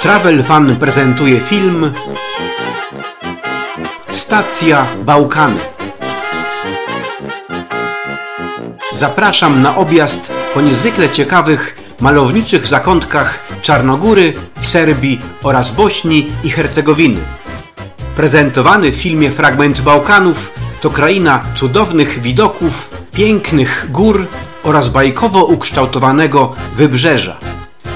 Travel Fan prezentuje film Stacja Bałkany. Zapraszam na objazd po niezwykle ciekawych, malowniczych zakątkach Czarnogóry, Serbii oraz Bośni i Hercegowiny. Prezentowany w filmie fragment Bałkanów to kraina cudownych widoków, pięknych gór oraz bajkowo ukształtowanego wybrzeża.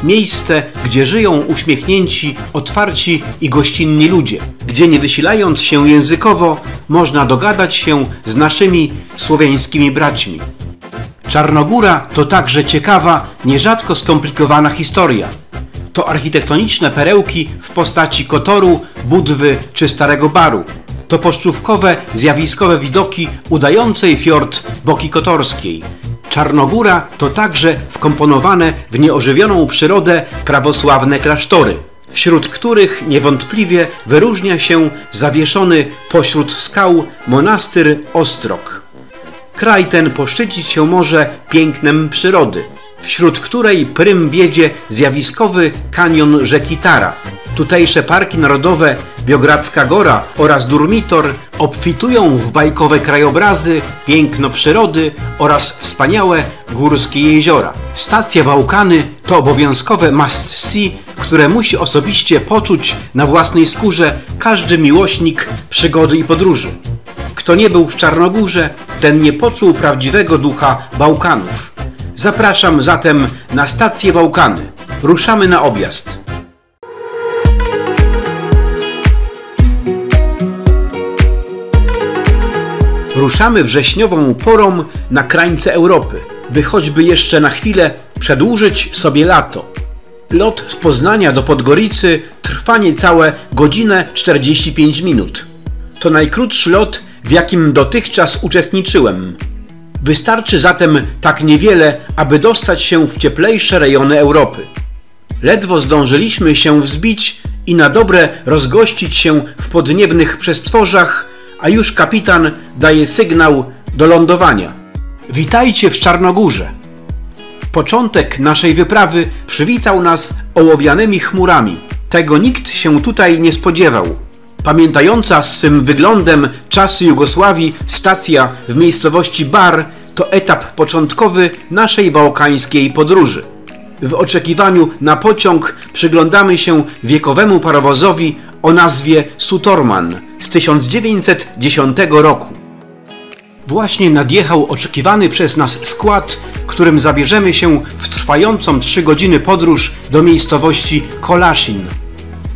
Miejsce, gdzie żyją uśmiechnięci, otwarci i gościnni ludzie, gdzie nie wysilając się językowo można dogadać się z naszymi słowiańskimi braćmi. Czarnogóra to także ciekawa, nierzadko skomplikowana historia. To architektoniczne perełki w postaci Kotoru, Budwy czy Starego Baru. To pocztówkowe, zjawiskowe widoki udającej fiord Boki Kotorskiej. Czarnogóra to także wkomponowane w nieożywioną przyrodę prawosławne klasztory, wśród których niewątpliwie wyróżnia się zawieszony pośród skał monastyr Ostrog. Kraj ten poszczycić się może pięknem przyrody, wśród której prym wiedzie zjawiskowy kanion rzeki Tara. Tutejsze parki narodowe Biogradzka Gora oraz Durmitor obfitują w bajkowe krajobrazy, piękno przyrody oraz wspaniałe górskie jeziora. Stacja Bałkany to obowiązkowe must see, które musi osobiście poczuć na własnej skórze każdy miłośnik przygody i podróży. Kto nie był w Czarnogórze, ten nie poczuł prawdziwego ducha Bałkanów. Zapraszam zatem na Stację Bałkany. Ruszamy na objazd. Ruszamy wrześniową porą na krańce Europy, by choćby jeszcze na chwilę przedłużyć sobie lato. Lot z Poznania do Podgoricy trwa niecałe godzinę 45 minut. To najkrótszy lot, w jakim dotychczas uczestniczyłem. Wystarczy zatem tak niewiele, aby dostać się w cieplejsze rejony Europy. Ledwo zdążyliśmy się wzbić i na dobre rozgościć się w podniebnych przestworzach, a już kapitan daje sygnał do lądowania. Witajcie w Czarnogórze. Początek naszej wyprawy przywitał nas ołowianymi chmurami. Tego nikt się tutaj nie spodziewał. Pamiętająca swym wyglądem czasy Jugosławii stacja w miejscowości Bar to etap początkowy naszej bałkańskiej podróży. W oczekiwaniu na pociąg przyglądamy się wiekowemu parowozowi o nazwie Sutorman z 1910 roku. Właśnie nadjechał oczekiwany przez nas skład, którym zabierzemy się w trwającą 3 godziny podróż do miejscowości Kolaszin.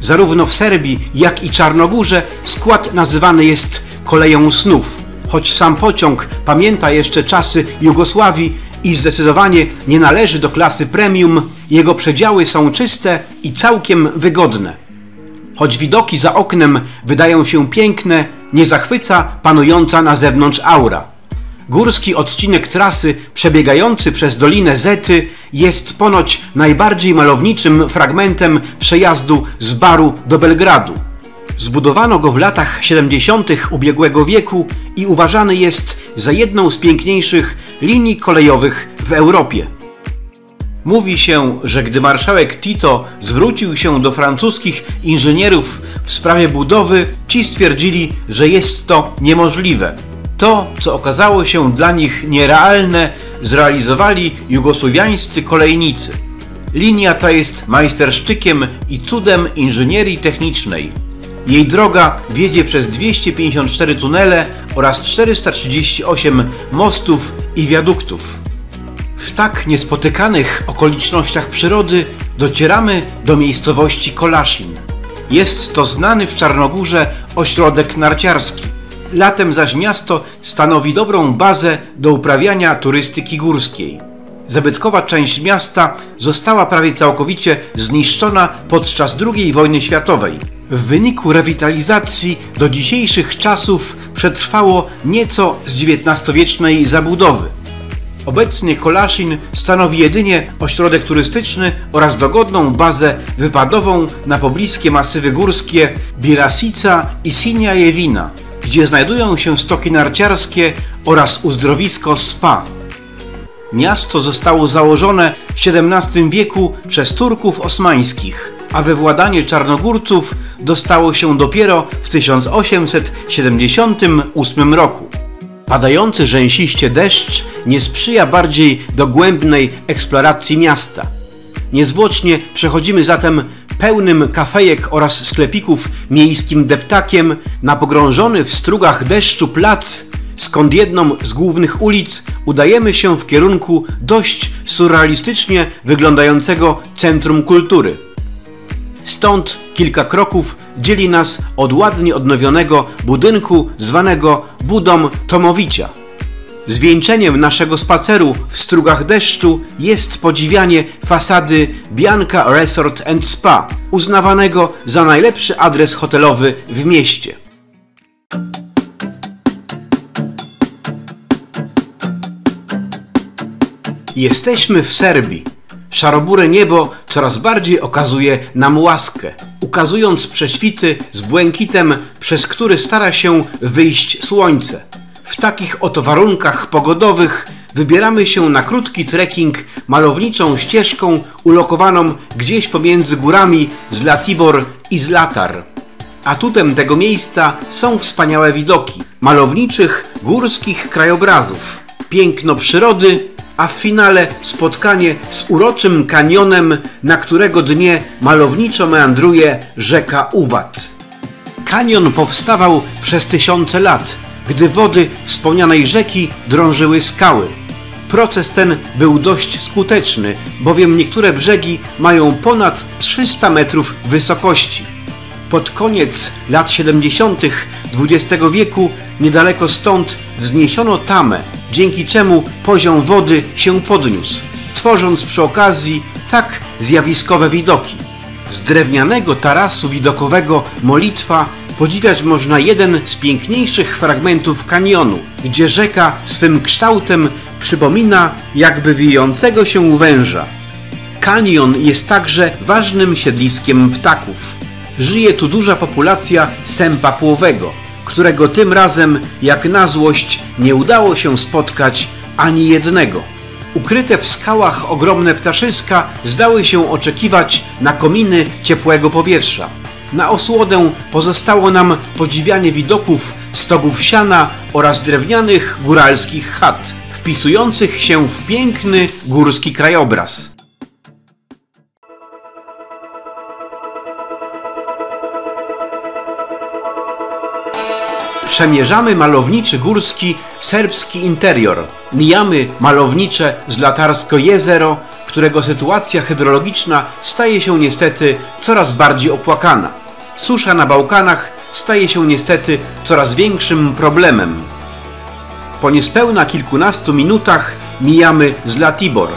Zarówno w Serbii, jak i Czarnogórze skład nazywany jest koleją snów, choć sam pociąg pamięta jeszcze czasy Jugosławii i zdecydowanie nie należy do klasy premium, jego przedziały są czyste i całkiem wygodne. Choć widoki za oknem wydają się piękne, nie zachwyca panująca na zewnątrz aura. Górski odcinek trasy przebiegający przez Dolinę Zety jest ponoć najbardziej malowniczym fragmentem przejazdu z Baru do Belgradu. Zbudowano go w latach 70. ubiegłego wieku i uważany jest za jedną z piękniejszych linii kolejowych w Europie. Mówi się, że gdy marszałek Tito zwrócił się do francuskich inżynierów w sprawie budowy, ci stwierdzili, że jest to niemożliwe. To, co okazało się dla nich nierealne, zrealizowali jugosłowiańscy kolejnicy. Linia ta jest majstersztykiem i cudem inżynierii technicznej. Jej droga wiedzie przez 254 tunele oraz 438 mostów i wiaduktów. W tak niespotykanych okolicznościach przyrody docieramy do miejscowości Kolaszin. Jest to znany w Czarnogórze ośrodek narciarski. Latem zaś miasto stanowi dobrą bazę do uprawiania turystyki górskiej. Zabytkowa część miasta została prawie całkowicie zniszczona podczas II wojny światowej. W wyniku rewitalizacji do dzisiejszych czasów przetrwało nieco z XIX-wiecznej zabudowy. Obecnie Kolaszin stanowi jedynie ośrodek turystyczny oraz dogodną bazę wypadową na pobliskie masywy górskie Birasica i Sinjajewina, gdzie znajdują się stoki narciarskie oraz uzdrowisko spa. Miasto zostało założone w XVII wieku przez Turków osmańskich. a we władanie Czarnogórców dostało się dopiero w 1878 roku. Padający rzęsiście deszcz nie sprzyja bardziej dogłębnej eksploracji miasta. Niezwłocznie przechodzimy zatem pełnym kafejek oraz sklepików miejskim deptakiem na pogrążony w strugach deszczu plac, skąd jedną z głównych ulic udajemy się w kierunku dość surrealistycznie wyglądającego centrum kultury. Stąd kilka kroków dzieli nas od ładnie odnowionego budynku zwanego Budą Tomowicia. Zwieńczeniem naszego spaceru w strugach deszczu jest podziwianie fasady Bianca Resort & Spa, uznawanego za najlepszy adres hotelowy w mieście. Jesteśmy w Serbii. Szarobure niebo coraz bardziej okazuje nam łaskę, ukazując prześwity z błękitem, przez który stara się wyjść słońce. W takich oto warunkach pogodowych wybieramy się na krótki trekking malowniczą ścieżką ulokowaną gdzieś pomiędzy górami Zlatibor i Zlatar. Atutem tego miejsca są wspaniałe widoki malowniczych górskich krajobrazów, piękno przyrody, a w finale spotkanie z uroczym kanionem, na którego dnie malowniczo meandruje rzeka Uwat. Kanion powstawał przez tysiące lat, gdy wody wspomnianej rzeki drążyły skały. Proces ten był dość skuteczny, bowiem niektóre brzegi mają ponad 300 metrów wysokości. Pod koniec lat 70. XX wieku niedaleko stąd wzniesiono tamę, dzięki czemu poziom wody się podniósł, tworząc przy okazji tak zjawiskowe widoki. Z drewnianego tarasu widokowego Molitwa podziwiać można jeden z piękniejszych fragmentów kanionu, gdzie rzeka swym kształtem przypomina jakby wijącego się węża. Kanion jest także ważnym siedliskiem ptaków. Żyje tu duża populacja sępa płowego, którego tym razem, jak na złość, nie udało się spotkać ani jednego. Ukryte w skałach ogromne ptaszyska zdały się oczekiwać na kominy ciepłego powietrza. Na osłodę pozostało nam podziwianie widoków stogów siana oraz drewnianych góralskich chat, wpisujących się w piękny górski krajobraz. Przemierzamy malowniczy górski serbski interior. Mijamy malownicze Zlatarsko jezero, którego sytuacja hydrologiczna staje się niestety coraz bardziej opłakana. Susza na Bałkanach staje się niestety coraz większym problemem. Po niespełna kilkunastu minutach mijamy Zlatibor.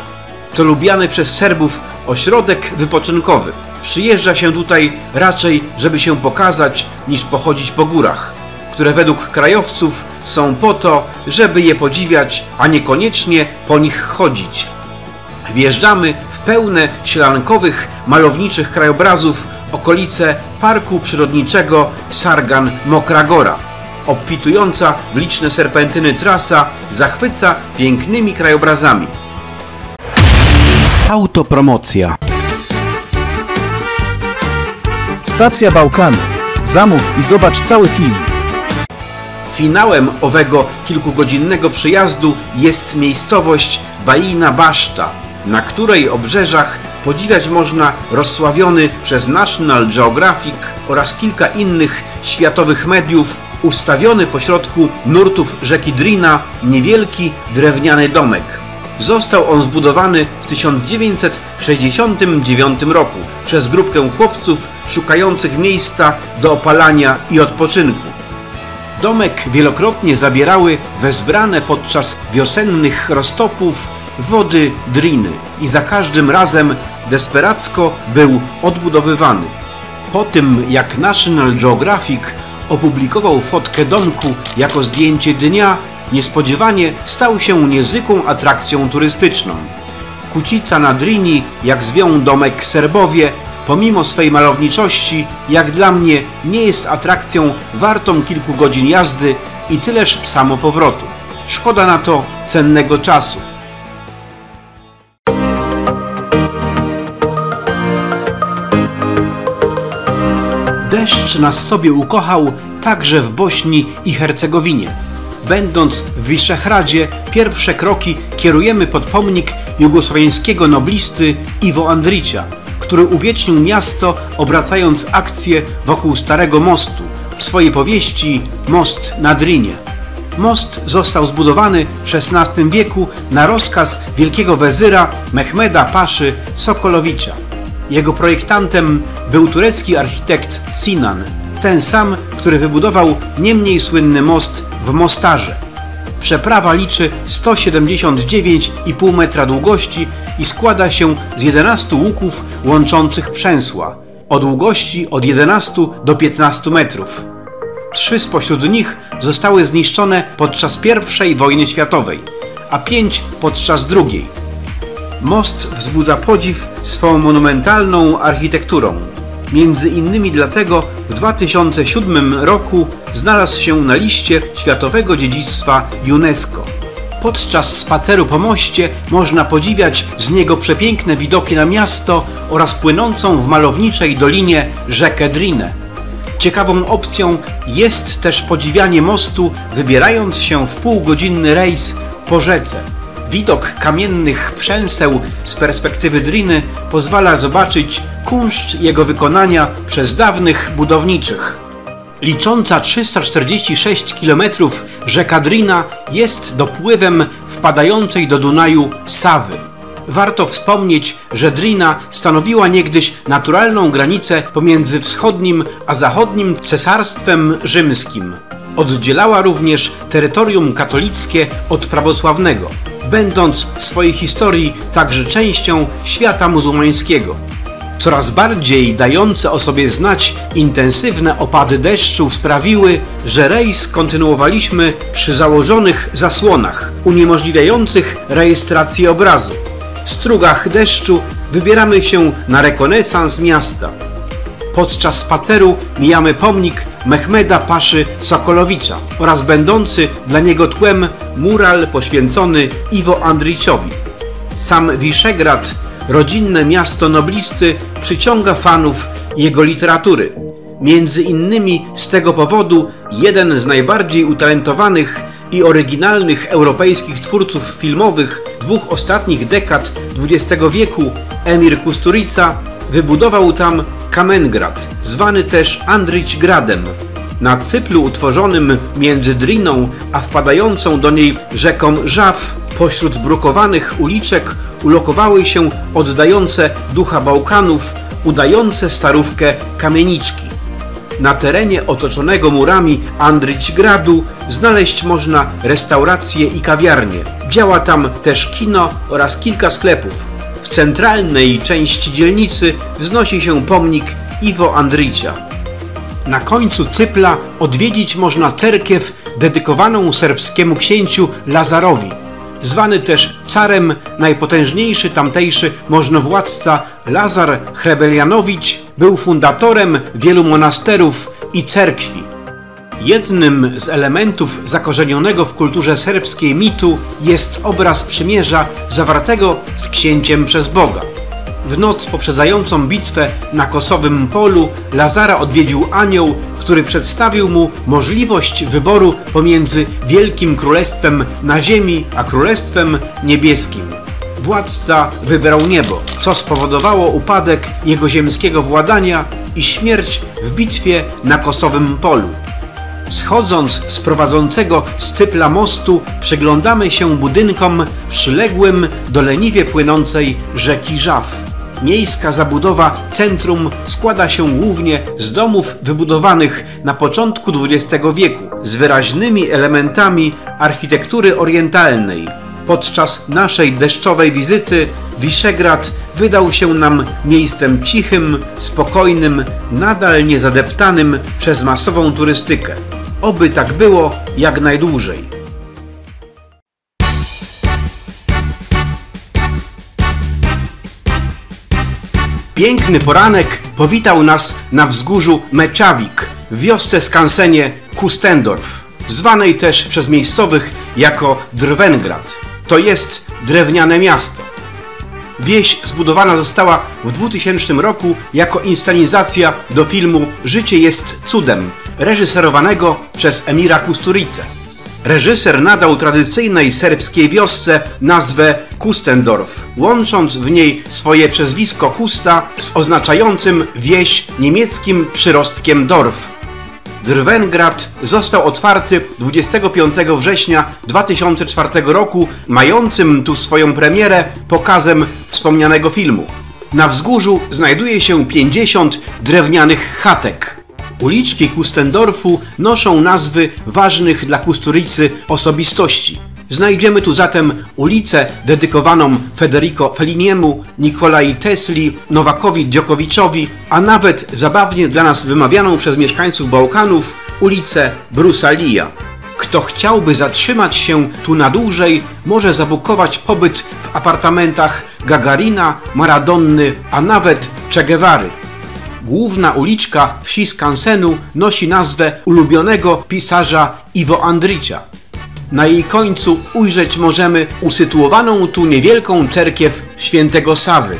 To lubiany przez Serbów ośrodek wypoczynkowy. Przyjeżdża się tutaj raczej, żeby się pokazać, niż pochodzić po górach, które według krajowców są po to, żeby je podziwiać, a niekoniecznie po nich chodzić. Wjeżdżamy w pełne sielankowych, malowniczych krajobrazów okolice Parku Przyrodniczego Sargan Mokra Gora. Obfitująca w liczne serpentyny trasa zachwyca pięknymi krajobrazami. Autopromocja. Stacja Bałkany. Zamów i zobacz cały film. Finałem owego kilkugodzinnego przejazdu jest miejscowość Bajina Baszta, na której obrzeżach podziwiać można rozsławiony przez National Geographic oraz kilka innych światowych mediów ustawiony pośrodku nurtów rzeki Drina niewielki drewniany domek. Został on zbudowany w 1969 roku przez grupkę chłopców szukających miejsca do opalania i odpoczynku. Domek wielokrotnie zabierały wezbrane podczas wiosennych roztopów wody Driny i za każdym razem desperacko był odbudowywany. Po tym, jak National Geographic opublikował fotkę domku jako zdjęcie dnia, niespodziewanie stał się niezwykłą atrakcją turystyczną. Kucica na Drini, jak zwią domek Serbowie, pomimo swej malowniczości, jak dla mnie, nie jest atrakcją wartą kilku godzin jazdy i tyleż samo powrotu. Szkoda na to cennego czasu. Deszcz nas sobie ukochał także w Bośni i Hercegowinie. Będąc w Wiszehradzie, pierwsze kroki kierujemy pod pomnik jugosłowiańskiego noblisty Ivo Andrića, który uwiecznił miasto, obracając akcję wokół Starego Mostu w swojej powieści Most na Drinie. Most został zbudowany w XVI wieku na rozkaz wielkiego wezyra Mehmeda Paszy Sokolowicza. Jego projektantem był turecki architekt Sinan, ten sam, który wybudował nie mniej słynny most w Mostarze. Przeprawa liczy 179,5 metra długości i składa się z 11 łuków łączących przęsła o długości od 11 do 15 metrów. 3 spośród nich zostały zniszczone podczas I wojny światowej, a 5 podczas II. Most wzbudza podziw swą monumentalną architekturą. Między innymi dlatego w 2007 roku znalazł się na liście Światowego Dziedzictwa UNESCO. Podczas spaceru po moście można podziwiać z niego przepiękne widoki na miasto oraz płynącą w malowniczej dolinie rzekę Drinę. Ciekawą opcją jest też podziwianie mostu, wybierając się w półgodzinny rejs po rzece. Widok kamiennych przęseł z perspektywy Driny pozwala zobaczyć kunszt jego wykonania przez dawnych budowniczych. Licząca 346 km rzeka Drina jest dopływem wpadającej do Dunaju Sawy. Warto wspomnieć, że Drina stanowiła niegdyś naturalną granicę pomiędzy wschodnim a zachodnim Cesarstwem Rzymskim. Oddzielała również terytorium katolickie od prawosławnego, będąc w swojej historii także częścią świata muzułmańskiego. Coraz bardziej dające o sobie znać intensywne opady deszczu sprawiły, że rejs kontynuowaliśmy przy założonych zasłonach, uniemożliwiających rejestrację obrazu. W strugach deszczu wybieramy się na rekonesans miasta. Podczas spaceru mijamy pomnik Mehmeda Paszy Sokolowicza oraz będący dla niego tłem mural poświęcony Ivo Andrićowi. Sam Wiszehrad, rodzinne miasto noblisty, przyciąga fanów jego literatury. Między innymi z tego powodu jeden z najbardziej utalentowanych i oryginalnych europejskich twórców filmowych dwóch ostatnich dekad XX wieku, Emir Kusturica, wybudował tam Kamengrad, zwany też Andrićgradem. Na cyplu utworzonym między Driną a wpadającą do niej rzeką Żaw, pośród brukowanych uliczek ulokowały się oddające ducha Bałkanów, udające starówkę kamieniczki. Na terenie otoczonego murami Andrićgradu znaleźć można restauracje i kawiarnie. Działa tam też kino oraz kilka sklepów. W centralnej części dzielnicy wznosi się pomnik Ivo Andrića. Na końcu cypla odwiedzić można cerkiew dedykowaną serbskiemu księciu Lazarowi. Zwany też carem, najpotężniejszy tamtejszy możnowładca Lazar Hrebeljanowicz był fundatorem wielu monasterów i cerkwi. Jednym z elementów zakorzenionego w kulturze serbskiej mitu jest obraz przymierza zawartego z księciem przez Boga. W noc poprzedzającą bitwę na Kosowym Polu Lazara odwiedził anioł, który przedstawił mu możliwość wyboru pomiędzy Wielkim Królestwem na ziemi a Królestwem Niebieskim. Władca wybrał niebo, co spowodowało upadek jego ziemskiego władania i śmierć w bitwie na Kosowym Polu. Schodząc z prowadzącego z cypla mostu, przyglądamy się budynkom przyległym do leniwie płynącej rzeki Żaw. Miejska zabudowa centrum składa się głównie z domów wybudowanych na początku XX wieku z wyraźnymi elementami architektury orientalnej. Podczas naszej deszczowej wizyty Wiszehrad wydał się nam miejscem cichym, spokojnym, nadal niezadeptanym przez masową turystykę. Oby tak było jak najdłużej. Piękny poranek powitał nas na wzgórzu Meczawik, w wiosce skansenie Kustendorf, zwanej też przez miejscowych jako Drvengrad. To jest drewniane miasto. Wieś zbudowana została w 2000 roku jako inscenizacja do filmu Życie jest cudem, reżyserowanego przez Emira Kusturicę. Reżyser nadał tradycyjnej serbskiej wiosce nazwę Kustendorf, łącząc w niej swoje przezwisko Kusta z oznaczającym wieś niemieckim przyrostkiem Dorf. Drvengrad został otwarty 25 września 2004 roku, mającym tu swoją premierę pokazem wspomnianego filmu. Na wzgórzu znajduje się 50 drewnianych chatek. Uliczki Kustendorfu noszą nazwy ważnych dla Kusturicy osobistości. Znajdziemy tu zatem ulicę dedykowaną Federico Felliniemu, Nikolai Tesli, Nowakowi Dziokowiczowi, a nawet zabawnie dla nas wymawianą przez mieszkańców Bałkanów ulicę Brusalia. Kto chciałby zatrzymać się tu na dłużej, może zabukować pobyt w apartamentach Gagarina, Maradonny, a nawet Che Guevary. Główna uliczka wsi Skansenu nosi nazwę ulubionego pisarza Ivo Andricza. Na jej końcu ujrzeć możemy usytuowaną tu niewielką cerkiew świętego Sawy.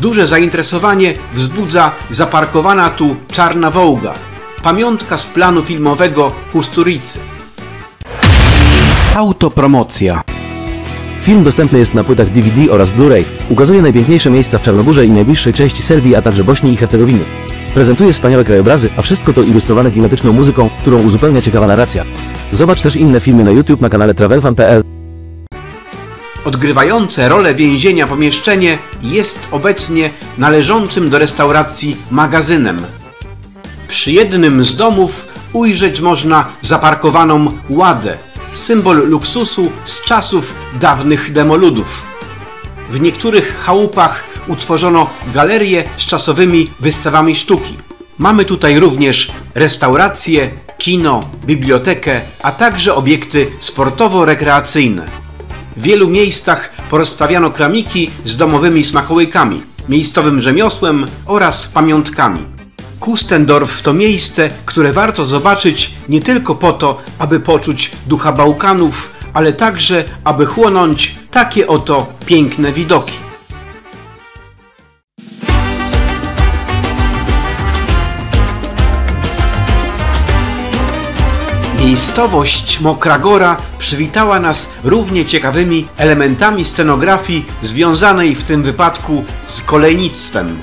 Duże zainteresowanie wzbudza zaparkowana tu czarna Wołga, pamiątka z planu filmowego Kusturicy. Autopromocja. Film dostępny jest na płytach DVD oraz Blu-ray. Ukazuje najpiękniejsze miejsca w Czarnogórze i najbliższej części Serbii, a także Bośni i Hercegowiny. Prezentuje wspaniałe krajobrazy, a wszystko to ilustrowane klimatyczną muzyką, którą uzupełnia ciekawa narracja. Zobacz też inne filmy na YouTube na kanale travelfan.pl. Odgrywające rolę więzienia pomieszczenie jest obecnie należącym do restauracji magazynem. Przy jednym z domów ujrzeć można zaparkowaną ładę, symbol luksusu z czasów dawnych demoludów. W niektórych chałupach utworzono galerię z czasowymi wystawami sztuki. Mamy tutaj również restaurację, kino, bibliotekę, a także obiekty sportowo-rekreacyjne. W wielu miejscach porozstawiano kramiki z domowymi smakołykami, miejscowym rzemiosłem oraz pamiątkami. Kustendorf to miejsce, które warto zobaczyć nie tylko po to, aby poczuć ducha Bałkanów, ale także, aby chłonąć takie oto piękne widoki. Miejscowość Mokra Gora przywitała nas równie ciekawymi elementami scenografii związanej w tym wypadku z kolejnictwem.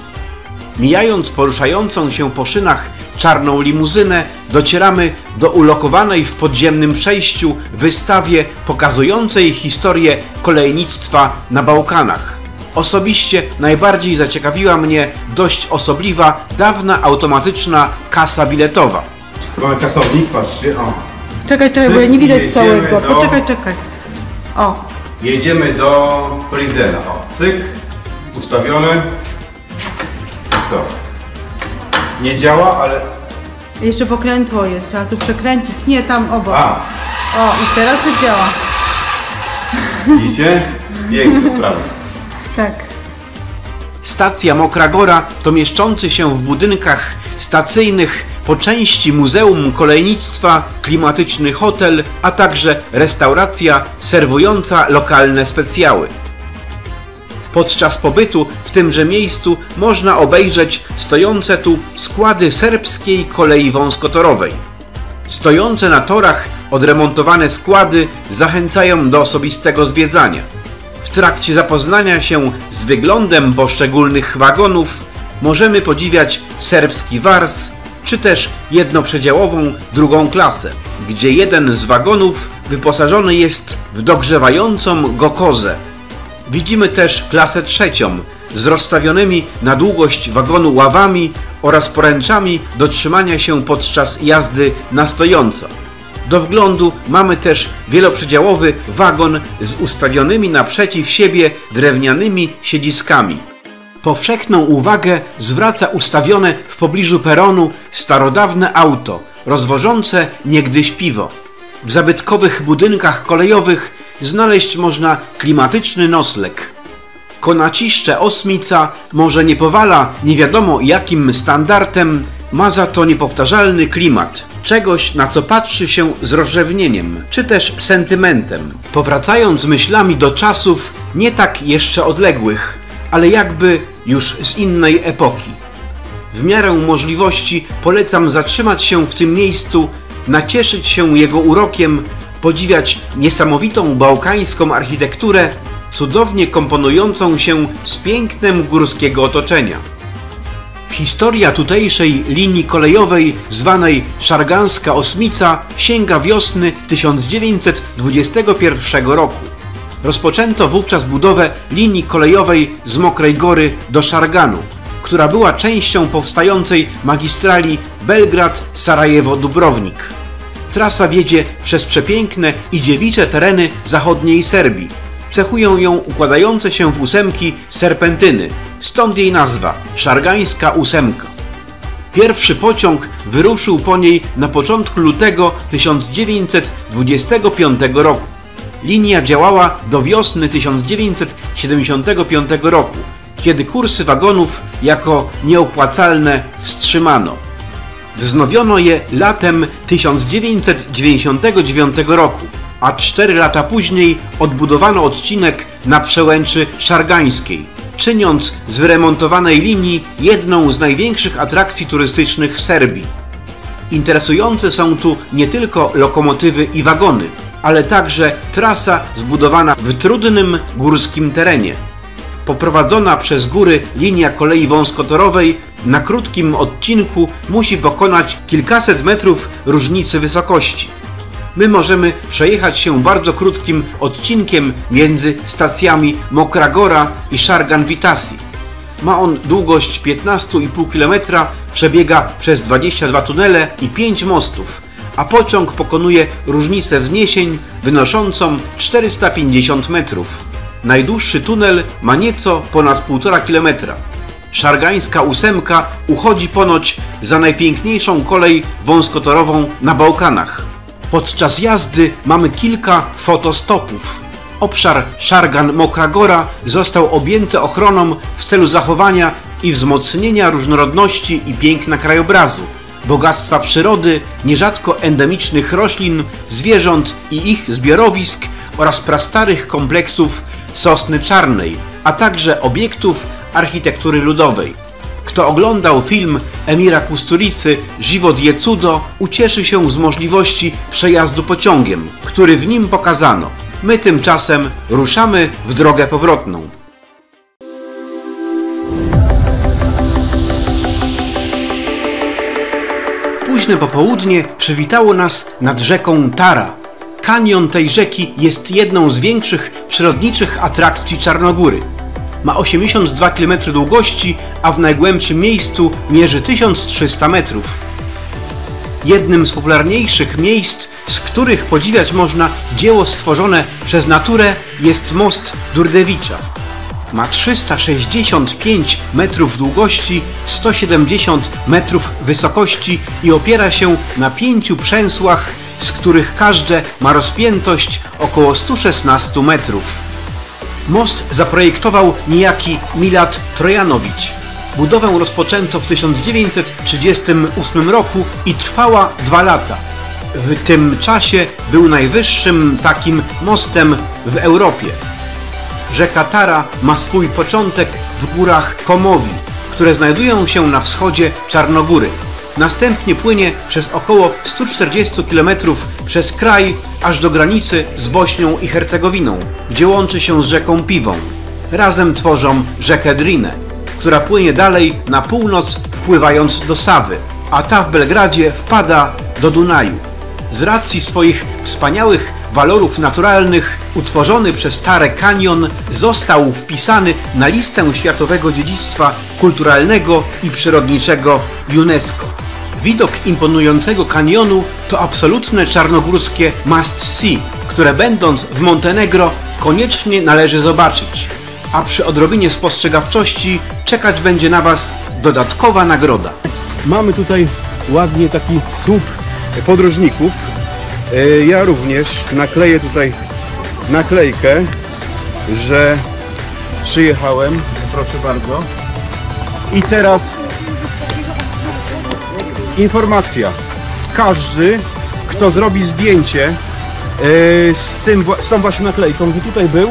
Mijając poruszającą się po szynach czarną limuzynę, docieramy do ulokowanej w podziemnym przejściu wystawie pokazującej historię kolejnictwa na Bałkanach. Osobiście najbardziej zaciekawiła mnie dość osobliwa, dawna automatyczna kasa biletowa. Mamy kasownik, patrzcie, o. Czekaj, bo ja nie widać całego. Poczekaj. O. Jedziemy do Korizena, o. Cyk, ustawione. Co? Nie działa, ale... Jeszcze pokrętło jest, trzeba tu przekręcić. Nie, tam obok. A. O, i teraz już działa. Widzicie? Piękna sprawa. Tak. Stacja Mokra Gora to mieszczący się w budynkach stacyjnych po części Muzeum Kolejnictwa, klimatyczny hotel, a także restauracja serwująca lokalne specjały. Podczas pobytu w tymże miejscu można obejrzeć stojące tu składy serbskiej kolei wąskotorowej. Stojące na torach odremontowane składy zachęcają do osobistego zwiedzania. W trakcie zapoznania się z wyglądem poszczególnych wagonów możemy podziwiać serbski wars, czy też jednoprzedziałową drugą klasę, gdzie jeden z wagonów wyposażony jest w dogrzewającą go kozę. Widzimy też klasę trzecią z rozstawionymi na długość wagonu ławami oraz poręczami do trzymania się podczas jazdy na stojąco. Do wglądu mamy też wieloprzedziałowy wagon z ustawionymi naprzeciw siebie drewnianymi siedziskami. Powszechną uwagę zwraca ustawione w pobliżu peronu starodawne auto, rozwożące niegdyś piwo. W zabytkowych budynkach kolejowych znaleźć można klimatyczny nocleg. Konaciszcze Osmica może nie powala nie wiadomo jakim standardem, ma za to niepowtarzalny klimat. czegoś, na co patrzy się z rozrzewnieniem, czy też sentymentem, powracając myślami do czasów nie tak jeszcze odległych, ale jakby już z innej epoki. W miarę możliwości polecam zatrzymać się w tym miejscu, nacieszyć się jego urokiem, podziwiać niesamowitą bałkańską architekturę, cudownie komponującą się z pięknem górskiego otoczenia. Historia tutejszej linii kolejowej zwanej Szargańska Ósmica sięga wiosny 1921 roku. Rozpoczęto wówczas budowę linii kolejowej z Mokrej Gory do Szarganu, która była częścią powstającej magistrali Belgrad-Sarajewo-Dubrownik. Trasa wiedzie przez przepiękne i dziewicze tereny zachodniej Serbii. Cechują ją układające się w ósemki serpentyny, stąd jej nazwa – Szargańska Ósemka. Pierwszy pociąg wyruszył po niej na początku lutego 1925 roku. Linia działała do wiosny 1975 roku, kiedy kursy wagonów jako nieopłacalne wstrzymano. Wznowiono je latem 1999 roku, a 4 lata później odbudowano odcinek na przełęczy Szargańskiej, czyniąc z wyremontowanej linii jedną z największych atrakcji turystycznych Serbii. Interesujące są tu nie tylko lokomotywy i wagony, ale także trasa zbudowana w trudnym górskim terenie. Poprowadzona przez góry linia kolei wąskotorowej na krótkim odcinku musi pokonać kilkaset metrów różnicy wysokości. My możemy przejechać się bardzo krótkim odcinkiem między stacjami Mokra Gora i Szargan Vitasi. Ma on długość 15,5 km, przebiega przez 22 tunele i 5 mostów, a pociąg pokonuje różnicę wzniesień wynoszącą 450 metrów. Najdłuższy tunel ma nieco ponad 1,5 km. Szargańska Ósemka uchodzi ponoć za najpiękniejszą kolej wąskotorową na Bałkanach. Podczas jazdy mamy kilka fotostopów. Obszar Szargan-Mokra Gora został objęty ochroną w celu zachowania i wzmocnienia różnorodności i piękna krajobrazu, bogactwa przyrody, nierzadko endemicznych roślin, zwierząt i ich zbiorowisk oraz prastarych kompleksów sosny czarnej, a także obiektów architektury ludowej. Kto oglądał film Emira Kusturicy Żywot je cudo, ucieszy się z możliwości przejazdu pociągiem, który w nim pokazano. My tymczasem ruszamy w drogę powrotną. Późne popołudnie przywitało nas nad rzeką Tara. Kanion tej rzeki jest jedną z większych przyrodniczych atrakcji Czarnogóry. Ma 82 km długości, a w najgłębszym miejscu mierzy 1300 metrów. Jednym z popularniejszych miejsc, z których podziwiać można dzieło stworzone przez naturę, jest most Durdewicza. Ma 365 metrów długości, 170 metrów wysokości i opiera się na 5 przęsłach, z których każde ma rozpiętość około 116 metrów. Most zaprojektował niejaki Milad Trojanowicz. Budowę rozpoczęto w 1938 roku i trwała 2 lata. W tym czasie był najwyższym takim mostem w Europie. Rzeka Tara ma swój początek w górach Komowi, które znajdują się na wschodzie Czarnogóry. Następnie płynie przez około 140 km przez kraj aż do granicy z Bośnią i Hercegowiną, gdzie łączy się z rzeką Piwą. Razem tworzą rzekę Drinę, która płynie dalej na północ, wpływając do Sawy, a ta w Belgradzie wpada do Dunaju. Z racji swoich wspaniałych walorów naturalnych utworzony przez Tarę kanion został wpisany na listę Światowego Dziedzictwa Kulturalnego i Przyrodniczego UNESCO. Widok imponującego kanionu to absolutne czarnogórskie must see, które będąc w Montenegro koniecznie należy zobaczyć. A przy odrobinie spostrzegawczości czekać będzie na Was dodatkowa nagroda. Mamy tutaj ładnie taki słup podróżników. Ja również nakleję tutaj naklejkę, że przyjechałem. Proszę bardzo. I teraz informacja. każdy, kto zrobi zdjęcie z tą właśnie naklejką, że tutaj był,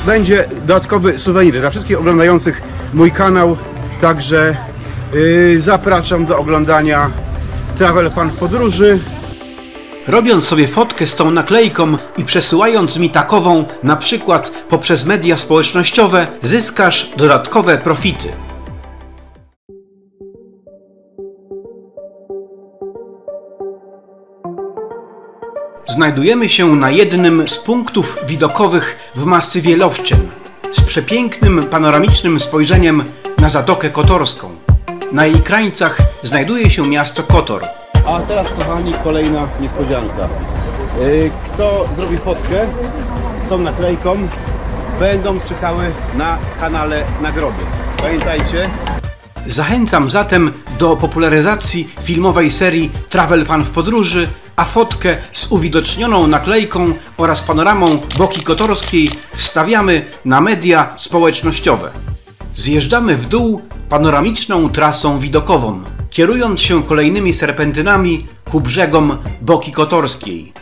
będzie dodatkowy suwenir dla wszystkich oglądających mój kanał. Także zapraszam do oglądania Travel Fan w podróży. Robiąc sobie fotkę z tą naklejką i przesyłając mi takową na przykład poprzez media społecznościowe, zyskasz dodatkowe profity. Znajdujemy się na jednym z punktów widokowych w masywie Lowczyn, z przepięknym panoramicznym spojrzeniem na Zatokę Kotorską. Na jej krańcach znajduje się miasto Kotor. A teraz, kochani, kolejna niespodzianka. Kto zrobi fotkę z tą naklejką, będą czekały na kanale nagrody. Pamiętajcie. Zachęcam zatem do popularyzacji filmowej serii Travel Fan w podróży, a fotkę z uwidocznioną naklejką oraz panoramą Boki Kotorskiej wstawiamy na media społecznościowe. Zjeżdżamy w dół panoramiczną trasą widokową, kierując się kolejnymi serpentynami ku brzegom Boki Kotorskiej.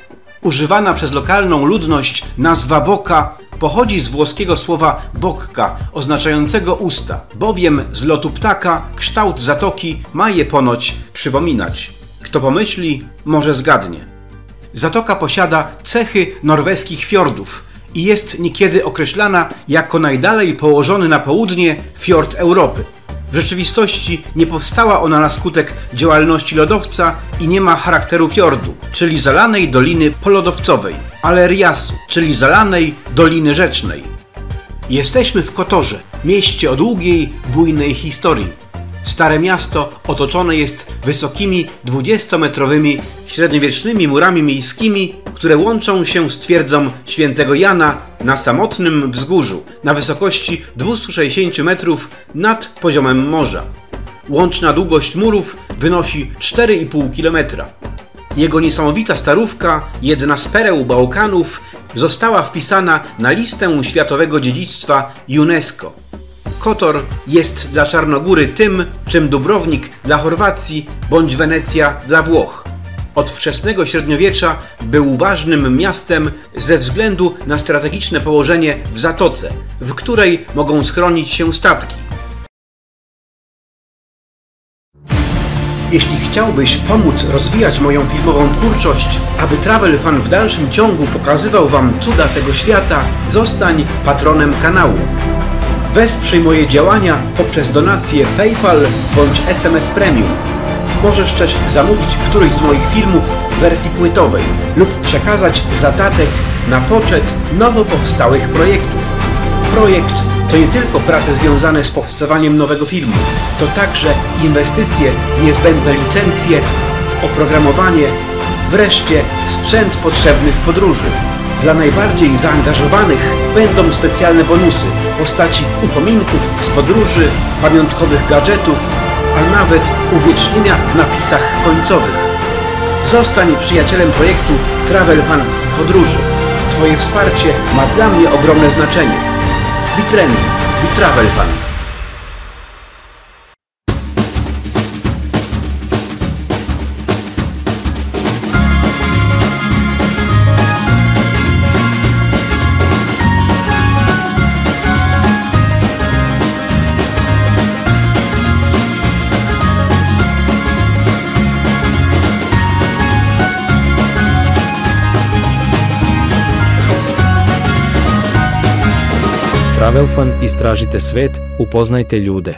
Używana przez lokalną ludność nazwa Boka pochodzi z włoskiego słowa bocca, oznaczającego usta, bowiem z lotu ptaka kształt zatoki ma je ponoć przypominać. Kto pomyśli, może zgadnie. Zatoka posiada cechy norweskich fiordów i jest niekiedy określana jako najdalej położony na południe fiord Europy. W rzeczywistości nie powstała ona na skutek działalności lodowca i nie ma charakteru fiordu, czyli zalanej doliny polodowcowej, ale riasu, czyli zalanej doliny rzecznej. Jesteśmy w Kotorze, mieście o długiej, bujnej historii. Stare miasto otoczone jest wysokimi 20-metrowymi średniowiecznymi murami miejskimi, które łączą się z twierdzą Świętego Jana na samotnym wzgórzu na wysokości 260 metrów nad poziomem morza. Łączna długość murów wynosi 4,5 km. Jego niesamowita starówka, jedna z pereł Bałkanów, została wpisana na listę światowego dziedzictwa UNESCO. Kotor jest dla Czarnogóry tym, czym Dubrownik dla Chorwacji bądź Wenecja dla Włoch. Od wczesnego średniowiecza był ważnym miastem ze względu na strategiczne położenie w zatoce, w której mogą schronić się statki. Jeśli chciałbyś pomóc rozwijać moją filmową twórczość, aby Travel Fan w dalszym ciągu pokazywał Wam cuda tego świata, zostań patronem kanału. Wesprzyj moje działania poprzez donację PayPal bądź SMS Premium. Możesz też zamówić któryś z moich filmów w wersji płytowej lub przekazać zadatek na poczet nowo powstałych projektów. Projekt to nie tylko prace związane z powstawaniem nowego filmu, to także inwestycje w niezbędne licencje, oprogramowanie, wreszcie w sprzęt potrzebny w podróży. Dla najbardziej zaangażowanych będą specjalne bonusy w postaci upominków z podróży, pamiątkowych gadżetów, a nawet uwiecznienia w napisach końcowych. Zostań przyjacielem projektu Travel Fan w podróży. Twoje wsparcie ma dla mnie ogromne znaczenie. Be trendy, be Travel Fan. Travel Fan, istražite svet, upoznajte ljude.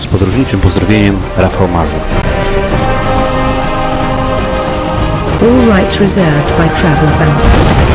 Z podróżniczym pozdrowieniem, Rafał Maza. All rights reserved by Travel Fan.